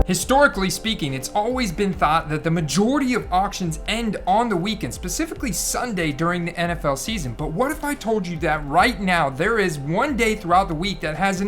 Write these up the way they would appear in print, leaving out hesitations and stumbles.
Historically speaking, it's always been thought that the majority of auctions end on the weekend, specifically Sunday during the NFL season. But what if I told you that right now there is one day throughout the week that has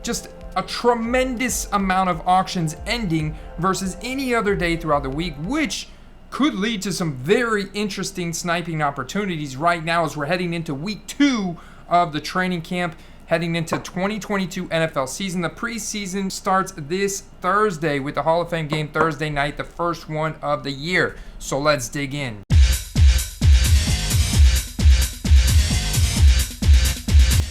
just a tremendous amount of auctions ending versus any other day throughout the week, which could lead to some very interesting sniping opportunities right now as we're heading into week 2 of the training camp, heading into 2022 NFL season. The preseason starts this Thursday with the Hall of Fame game Thursday night, the first one of the year. So let's dig in.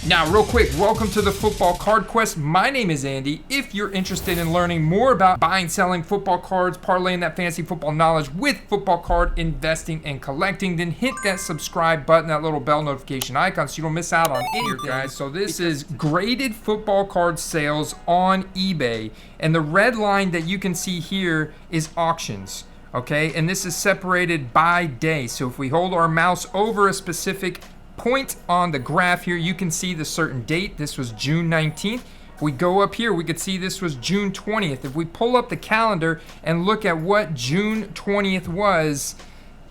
Now, real quick, welcome to the Football Card Quest. My name is Andy. If you're interested in learning more about buying, selling football cards, parlaying that fantasy football knowledge with football card investing and collecting, then hit that subscribe button, that little bell notification icon so you don't miss out on anything, guys. So this is graded football card sales on eBay, and the red line that you can see here is auctions. Okay, and this is separated by day. So if we hold our mouse over a specific point on the graph here, you can see the certain date. This was June 19th. If we go up here, we could see this was June 20th. If we pull up the calendar and look at what June 20th was,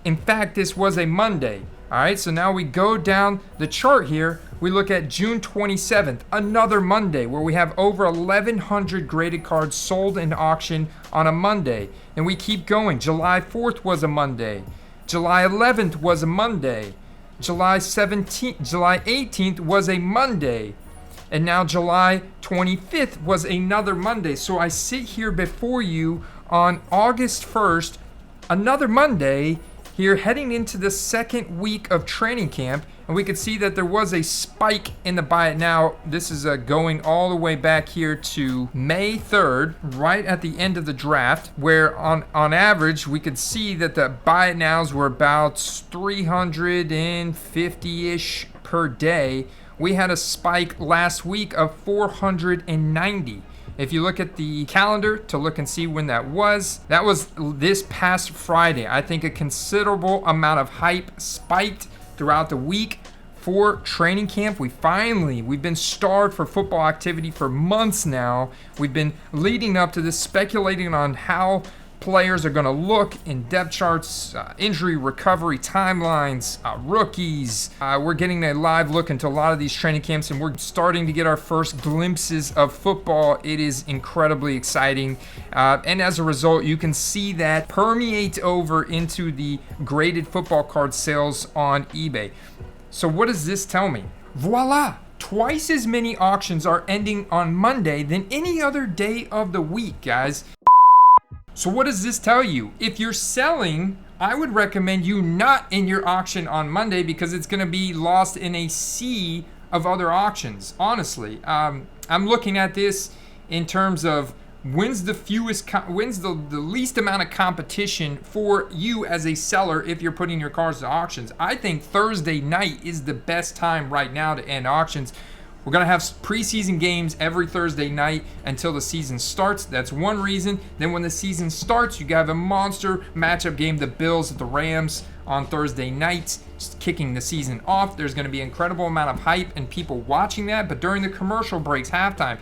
in fact, this was a Monday. All right, so now we go down the chart here. We look at June 27th, another Monday, where we have over 1,100 graded cards sold in auction on a Monday. And we keep going. July 4th was a Monday. July 11th was a Monday. July 18th was a Monday, and now July 25th was another Monday. So I sit here before you on August 1st, another Monday, here heading into the second week of training camp, and we could see that there was a spike in the buy it now. This is going all the way back here to May 3rd, right at the end of the draft, where on average we could see that the buy it nows were about 350-ish per day. We had a spike last week of 490. If you look at the calendar to look and see when that was this past Friday. I think a considerable amount of hype spiked throughout the week for training camp. We've been starved for football activity for months now. We've been leading up to this, speculating on how players are going to look in depth charts, injury recovery timelines, rookies. We're getting a live look into a lot of these training camps, and we're starting to get our first glimpses of football. It is incredibly exciting, and as a result, you can see that permeate over into the graded football card sales on eBay. So what does this tell me? Voila! Twice as many auctions are ending on Monday than any other day of the week, guys. So what does this tell you? If you're selling, I would recommend you not in your auction on Monday because it's going to be lost in a sea of other auctions. Honestly, I'm looking at this in terms of when's the least amount of competition for you as a seller if you're putting your cards to auctions. I think Thursday night is the best time right now to end auctions. We're going to have preseason games every Thursday night until the season starts. That's one reason. Then when the season starts, you have a monster matchup game, the Bills at the Rams on Thursday nights, kicking the season off. There's going to be an incredible amount of hype and people watching that. But during the commercial breaks, halftime,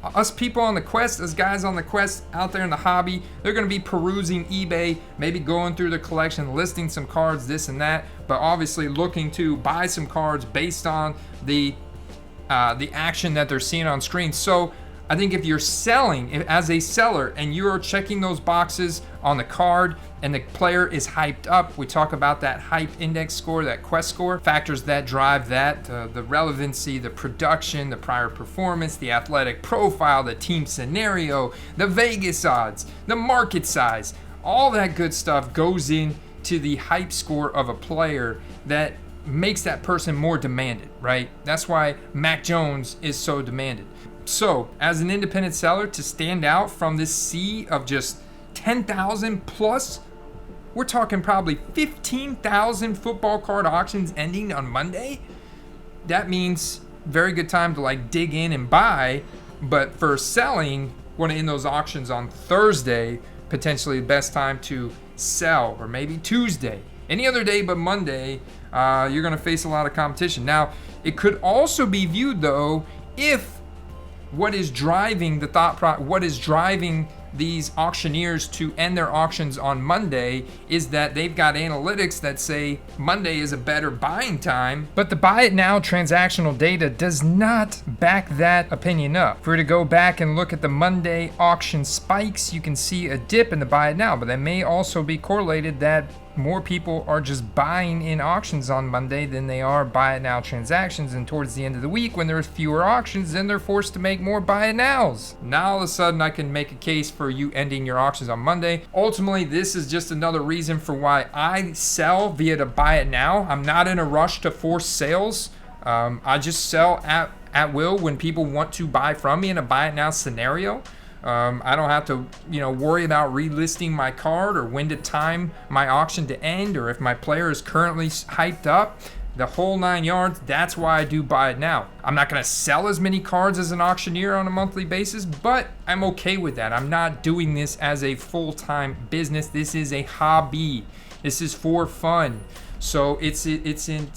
us people on the quest, us guys on the quest out there in the hobby, they're going to be perusing eBay, maybe going through the collection, listing some cards, this and that, but obviously looking to buy some cards based on the action that they're seeing on screen. So I think if you're selling as a seller and you're checking those boxes on the card and the player is hyped up, we talk about that hype index score, that quest score, factors that drive that, the relevancy, the production, the prior performance, the athletic profile, the team scenario, the Vegas odds, the market size, all that good stuff goes into the hype score of a player that makes that person more demanded, right? That's why Mac Jones is so demanded. So as an independent seller, to stand out from this sea of just 10,000 plus, we're talking probably 15,000 football card auctions ending on Monday. That means very good time to dig in and buy. But for selling, want to end those auctions on Thursday, potentially the best time to sell, or maybe Tuesday. Any other day but Monday, you're going to face a lot of competition. Now, it could also be viewed, though, if what is driving the what is driving these auctioneers to end their auctions on Monday is that they've got analytics that say Monday is a better buying time, but the buy it now transactional data does not back that opinion up. If we were to go back and look at the Monday auction spikes, you can see a dip in the buy it now, but that may also be correlated that more people are just buying in auctions on Monday than they are buy it now transactions, and towards the end of the week when there's fewer auctions, then they're forced to make more buy it nows. Now all of a sudden I can make a case for you ending your auctions on Monday. Ultimately, this is just another reason for why I sell via the buy it now. I'm not in a rush to force sales. I just sell at will when people want to buy from me in a buy it now scenario. I don't have to, worry about relisting my card or when to time my auction to end, or if my player is currently hyped up. The whole 9 yards. That's why I do buy it now. I'm not going to sell as many cards as an auctioneer on a monthly basis, but I'm okay with that. I'm not doing this as a full-time business. This is a hobby. This is for fun. So it's in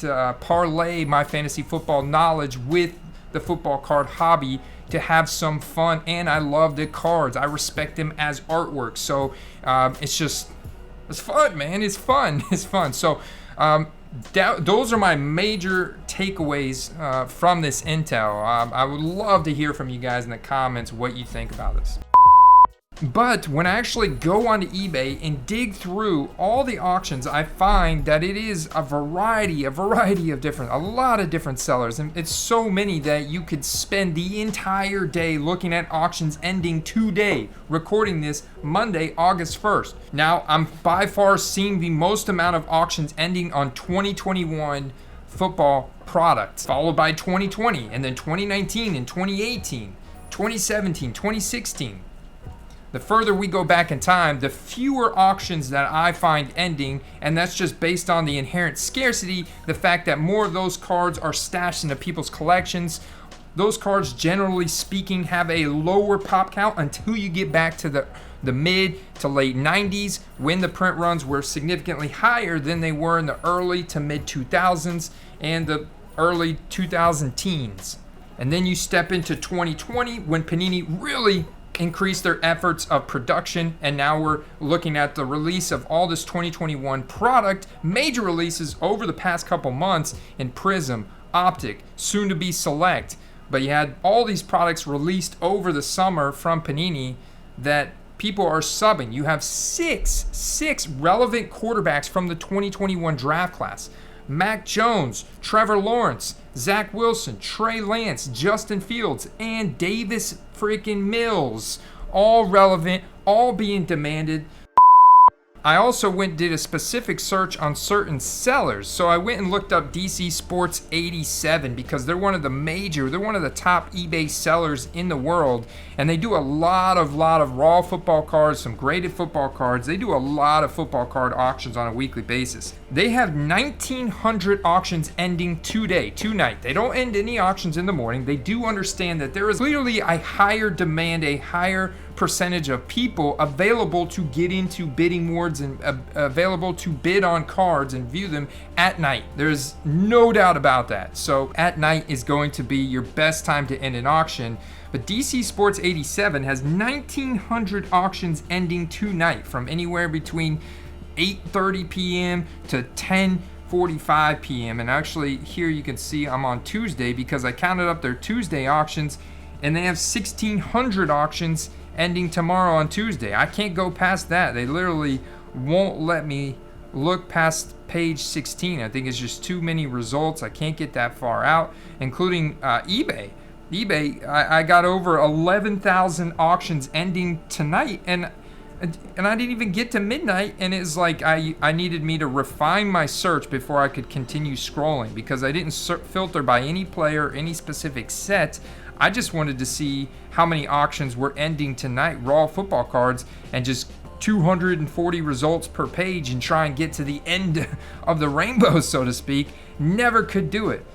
parlay my fantasy football knowledge with the football card hobby to have some fun, and I love the cards. I respect them as artwork. So it's fun, man. It's fun. It's fun. So those are my major takeaways from this intel. I would love to hear from you guys in the comments what you think about this. But when I actually go onto eBay and dig through all the auctions, I find that it is a variety of a lot of different sellers. And it's so many that you could spend the entire day looking at auctions ending today, recording this Monday, August 1st. Now, I'm by far seeing the most amount of auctions ending on 2021 football products, followed by 2020, and then 2019 and 2018, 2017, 2016. The further we go back in time, the fewer auctions that I find ending, and that's just based on the inherent scarcity, the fact that more of those cards are stashed into people's collections. Those cards, generally speaking, have a lower pop count until you get back to the mid to late 90s, when the print runs were significantly higher than they were in the early to mid 2000s and the early 2000 teens. And then you step into 2020 when Panini really increase their efforts of production, and now we're looking at the release of all this 2021 product, major releases over the past couple months in Prism, Optic, soon to be Select. But you had all these products released over the summer from Panini that people are subbing. You have six relevant quarterbacks from the 2021 draft class: Mac Jones, Trevor Lawrence, Zach Wilson, Trey Lance, Justin Fields, and Davis freaking Mills. All relevant, all being demanded. I also went and did a specific search on certain sellers. So I went and looked up DC Sports 87 because they're one of the top eBay sellers in the world. And they do a lot of raw football cards, some graded football cards. They do a lot of football card auctions on a weekly basis. They have 1,900 auctions ending tonight. They don't end any auctions in the morning. They do understand that there is clearly a higher demand, a higher percentage of people available to get into bidding wars and available to bid on cards and view them at night. There's no doubt about that. So at night is going to be your best time to end an auction. But DC Sports 87 has 1,900 auctions ending tonight from anywhere between 8:30 p.m. to 10:45 p.m. And actually here you can see I'm on Tuesday because I counted up their Tuesday auctions, and they have 1,600 auctions ending tomorrow on Tuesday. I can't go past that. They literally won't let me look past page 16. I think it's just too many results. I can't get that far out, including eBay. I got over 11,000 auctions ending tonight, and I didn't even get to midnight, and it's like I needed me to refine my search before I could continue scrolling because I didn't filter by any player, any specific set. I just wanted to see how many auctions were ending tonight, raw football cards, and just 240 results per page and try and get to the end of the rainbow, so to speak. Never could do it.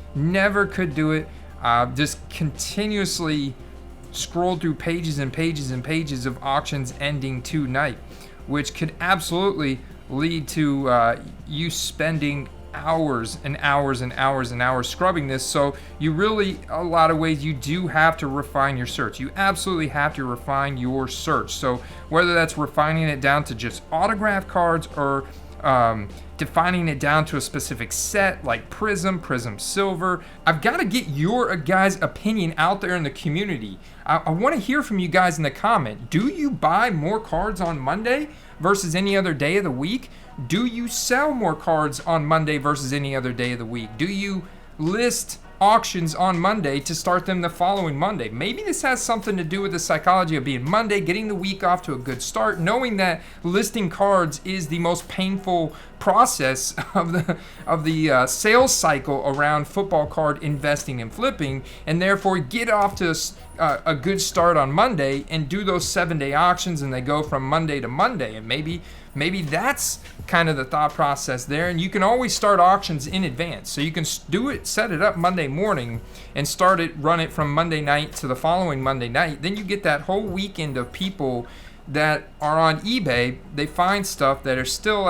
Just continuously scroll through pages and pages and pages of auctions ending tonight, which could absolutely lead to you spending hours and hours and hours and hours scrubbing this. So you really, a lot of ways, you do have to refine your search. You absolutely have to refine your search. So whether that's refining it down to just autograph cards, or defining it down to a specific set like Prism Silver. I've got to get your guys' opinion out there in the community. I want to hear from you guys in the comment. Do you buy more cards on Monday versus any other day of the week? Do you sell more cards on Monday versus any other day of the week? Do you list auctions on Monday to start them the following Monday? Maybe this has something to do with the psychology of being Monday, getting the week off to a good start, knowing that listing cards is the most painful process of the sales cycle around football card investing and flipping, and therefore get off to a good start on Monday and do those 7-day auctions, and they go from Monday to Monday. And maybe that's kind of the thought process there. And you can always start auctions in advance, so you can set it up Monday morning and run it from Monday night to the following Monday night. Then you get that whole weekend of people that are on eBay. They find stuff that are still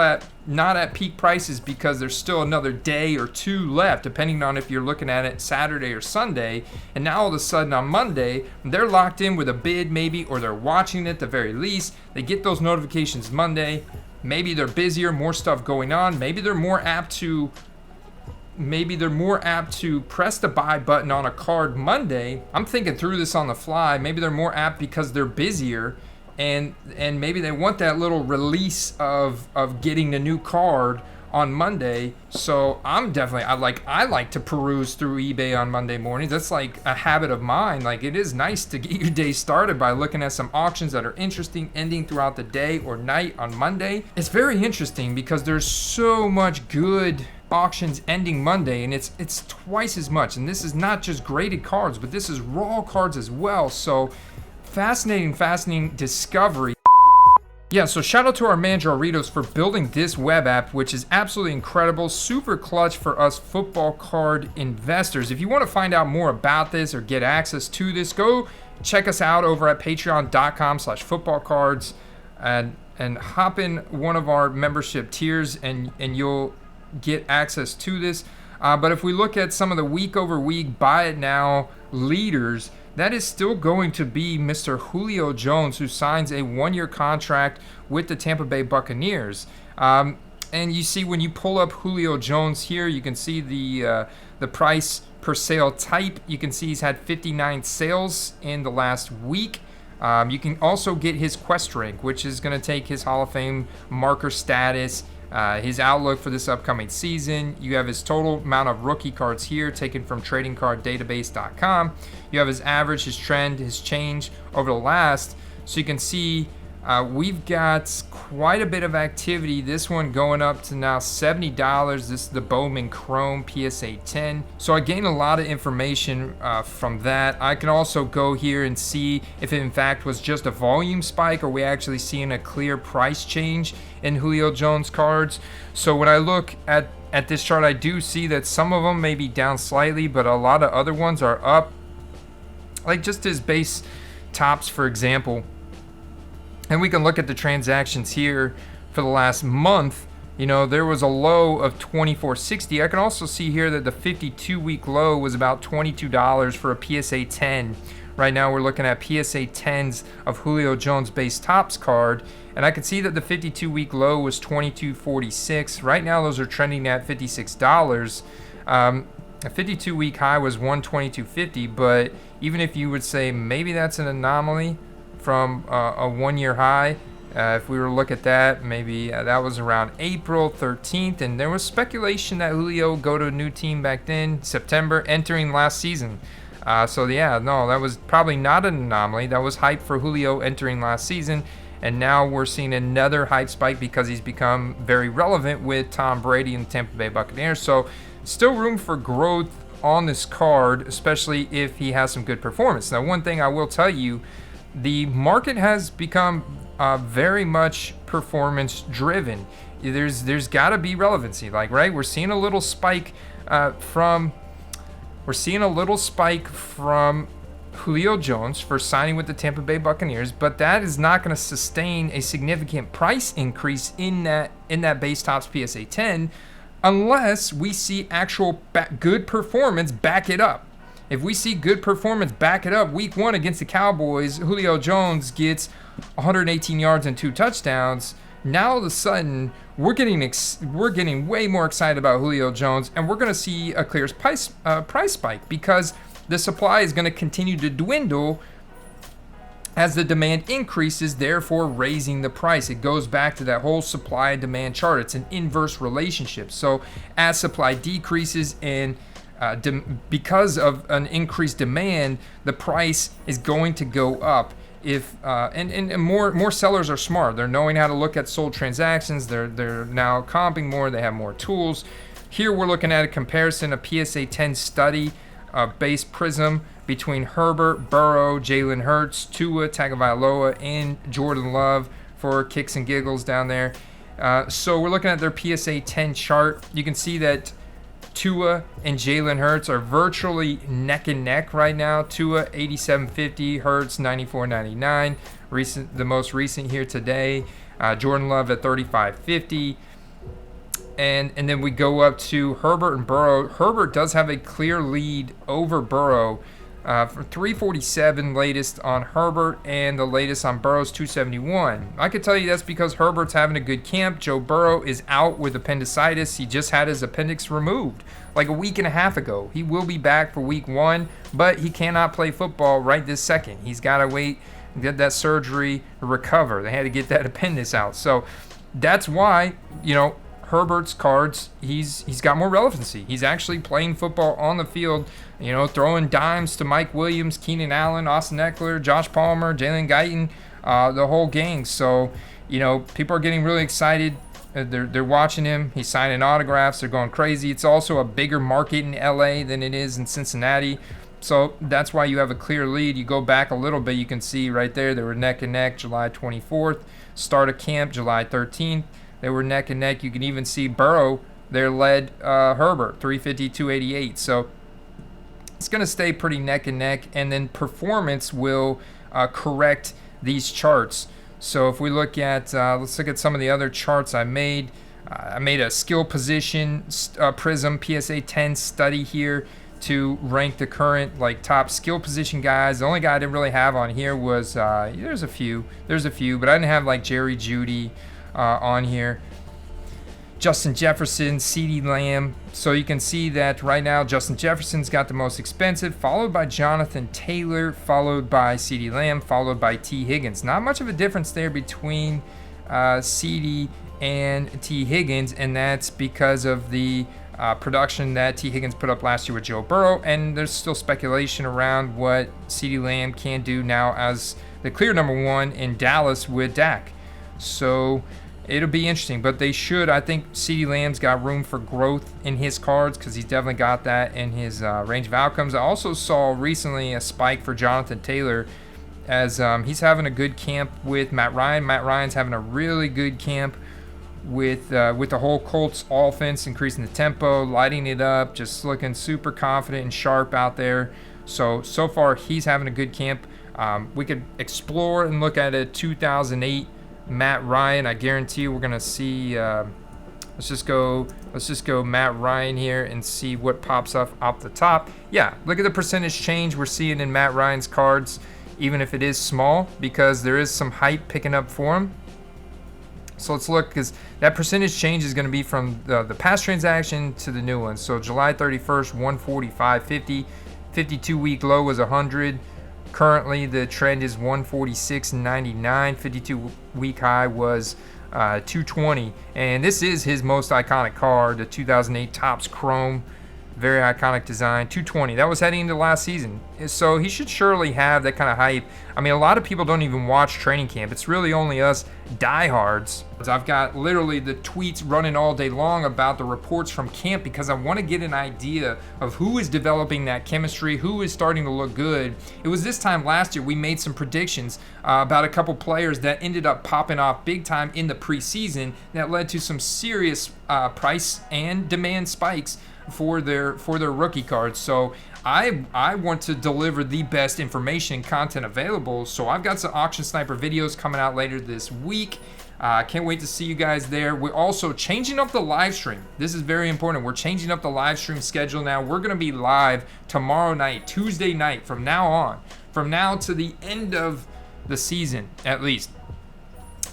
not at peak prices because there's still another day or two left, depending on if you're looking at it Saturday or Sunday. And now all of a sudden on Monday, they're locked in with a bid maybe, or they're watching it at the very least. They get those notifications Monday. Maybe they're busier, more stuff going on. Maybe they're more apt to press the buy button on a card Monday. I'm thinking through this on the fly. Maybe they're more apt because they're busier, and maybe they want that little release of getting the new card on Monday. So I like to peruse through eBay on Monday mornings. That's like a habit of mine. Like, it is nice to get your day started by looking at some auctions that are interesting, ending throughout the day or night on Monday. It's very interesting because there's so much good auctions ending Monday, and it's twice as much. And this is not just graded cards, but this is raw cards as well. So fascinating discovery. Yeah, so shout out to our man Jarritos for building this web app, which is absolutely incredible, super clutch for us football card investors. If you want to find out more about this or get access to this, go check us out over at patreon.com/footballcards and hop in one of our membership tiers, and you'll get access to this. But if we look at some of the week over week buy it now leaders, that is still going to be Mr. Julio Jones, who signs a 1-year contract with the Tampa Bay Buccaneers. And you see, when you pull up Julio Jones here, you can see the price per sale type. You can see he's had 59 sales in the last week. You can also get his quest rank, which is going to take his Hall of Fame marker status, his outlook for this upcoming season. You have his total amount of rookie cards here, taken from tradingcarddatabase.com. You have his average, his trend, his change over the last. So you can see we've got quite a bit of activity. This one going up to now $70. This is the Bowman Chrome PSA 10. So I gained a lot of information from that. I can also go here and see if it in fact was just a volume spike, or we actually seeing a clear price change in Julio Jones cards. So when I look at this chart, I do see that some of them may be down slightly, but a lot of other ones are up. Like just his base tops, for example. And we can look at the transactions here for the last month. You know, there was a low of $24.60. I can also see here that the 52-week low was about $22 for a PSA 10. Right now we're looking at PSA 10s of Julio Jones base tops card, and I can see that the 52-week low was $22.46. Right now those are trending at $56. A 52-week high was $122.50, but even if you would say maybe that's an anomaly from a 1-year high, if we were to look at that, maybe that was around April 13th, and there was speculation that Julio would go to a new team back then, September, entering last season. So yeah, no, that was probably not an anomaly. That was hype for Julio entering last season, and now we're seeing another hype spike because he's become very relevant with Tom Brady and the Tampa Bay Buccaneers. So still room for growth on this card, especially if he has some good performance. Now, one thing I will tell you, the market has become very much performance driven. There's got to be relevancy, like, right? We're seeing a little spike from Julio Jones for signing with the Tampa Bay Buccaneers, but that is not going to sustain a significant price increase in that base tops PSA 10 unless we see actual good performance back it up. If we see good performance back it up, week 1 against the Cowboys, Julio Jones gets 118 yards and 2 touchdowns. Now all of a sudden, we're getting way more excited about Julio Jones, and we're going to see a clear price spike because the supply is going to continue to dwindle as the demand increases, therefore raising the price. It goes back to that whole supply and demand chart. It's an inverse relationship. So as supply decreases and because of an increased demand, the price is going to go up. If and more sellers are smart. They're knowing how to look at sold transactions. They're now comping more. They have more tools. Here we're looking at a comparison, a PSA 10 study, base prism between Herbert, Burrow, Jalen Hurts, Tua Tagovailoa, and Jordan Love for kicks and giggles down there. So we're looking at their PSA 10 chart. You can see that Tua and Jalen Hurts are virtually neck and neck right now. Tua 87.50, Hurts 94.99. The most recent here today. Jordan Love at 35.50. And then we go up to Herbert and Burrow. Herbert does have a clear lead over Burrow. For 347 latest on Herbert, and the latest on Burrow's 271. I could tell you that's because Herbert's having a good camp. Joe Burrow is out with appendicitis. He just had his appendix removed like a week and a half ago. He will be back for week 1, but he cannot play football right this second. He's got to wait and get that surgery to recover. They had to get that appendix out. So that's why, Herbert's cards, he's got more relevancy. He's actually playing football on the field, throwing dimes to Mike Williams, Keenan Allen, Austin Eckler, Josh Palmer, Jalen Guyton, the whole gang. So, people are getting really excited. They're watching him. He's signing autographs. They're going crazy. It's also a bigger market in LA than it is in Cincinnati. So that's why you have a clear lead. You go back a little bit, you can see right there, they were neck and neck July 24th. Start of camp July 13th. They were neck and neck. You can even see Burrow there led Herbert, 350, 288. So it's going to stay pretty neck and neck, and then performance will correct these charts. So if we look at, let's look at some of the other charts I made. I made a skill position prism PSA 10 study here to rank the current top skill position guys. The only guy I didn't really have on here was, there's a few, but I didn't have Jerry Jeudy on here. Justin Jefferson, CeeDee Lamb. So you can see that right now Justin Jefferson's got the most expensive, followed by Jonathan Taylor, followed by CeeDee Lamb, followed by T. Higgins. Not much of a difference there between CeeDee and T. Higgins, and that's because of the production that T. Higgins put up last year with Joe Burrow, and there's still speculation around what CeeDee Lamb can do now as the clear number 1 in Dallas with Dak. So it'll be interesting, but they should. I think CeeDee Lamb's got room for growth in his cards because he's definitely got that in his range of outcomes. I also saw recently a spike for Jonathan Taylor as he's having a good camp with Matt Ryan. Matt Ryan's having a really good camp with the whole Colts offense, increasing the tempo, lighting it up, just looking super confident and sharp out there. So far he's having a good camp. We could explore and look at a 2008 Matt Ryan. I guarantee you we're gonna see. Let's just go Matt Ryan here and see what pops up off the top. Yeah, look at the percentage change we're seeing in Matt Ryan's cards, even if it is small, because there is some hype picking up for him. So let's look, because that percentage change is going to be from the past transaction to the new one. So July 31st, 145.50, 52-week low was 100. Currently, the trend is 146.99. 52-week high was 220. And this is his most iconic card, the 2008 Topps Chrome. Very iconic design, 220. That was heading into last season. So he should surely have that kind of hype. I mean, a lot of people don't even watch training camp. It's really only us diehards. I've got literally the tweets running all day long about the reports from camp because I want to get an idea of who is developing that chemistry, who is starting to look good. It was this time last year we made some predictions about a couple players that ended up popping off big time in the preseason that led to some serious price and demand spikes for their rookie cards. So I want to deliver the best information and content available. So I've got some Auction Sniper videos coming out later this week. Can't wait to see you guys there. We're also changing up the live stream. This is very important. We're changing up the live stream schedule now. We're going to be live tomorrow night, Tuesday night, from now on. From now to the end of the season, at least.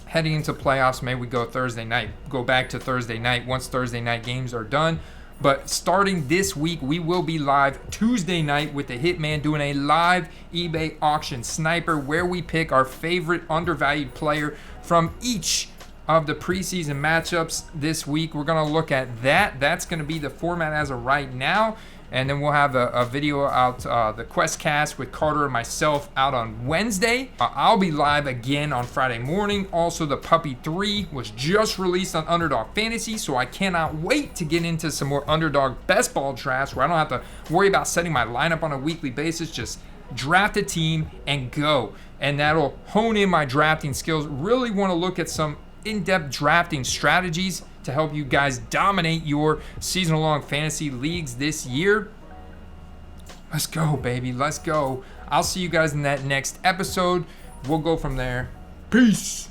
Heading into playoffs, maybe we go Thursday night. Go back to Thursday night once Thursday night games are done. But starting this week, we will be live Tuesday night with the Hitman doing a live eBay auction sniper where we pick our favorite undervalued player from each of the preseason matchups this week. We're going to look at that. That's going to be the format as of right now. And then we'll have a video out, the Quest Cast with Carter and myself out on Wednesday. I'll be live again on Friday morning. Also, the Puppy 3 was just released on Underdog Fantasy, so I cannot wait to get into some more Underdog best ball drafts where I don't have to worry about setting my lineup on a weekly basis. Just draft a team and go. And that'll hone in my drafting skills. Really want to look at some in-depth drafting strategies to help you guys dominate your season-long fantasy leagues this year. Let's go, baby. Let's go. I'll see you guys in that next episode. We'll go from there. Peace.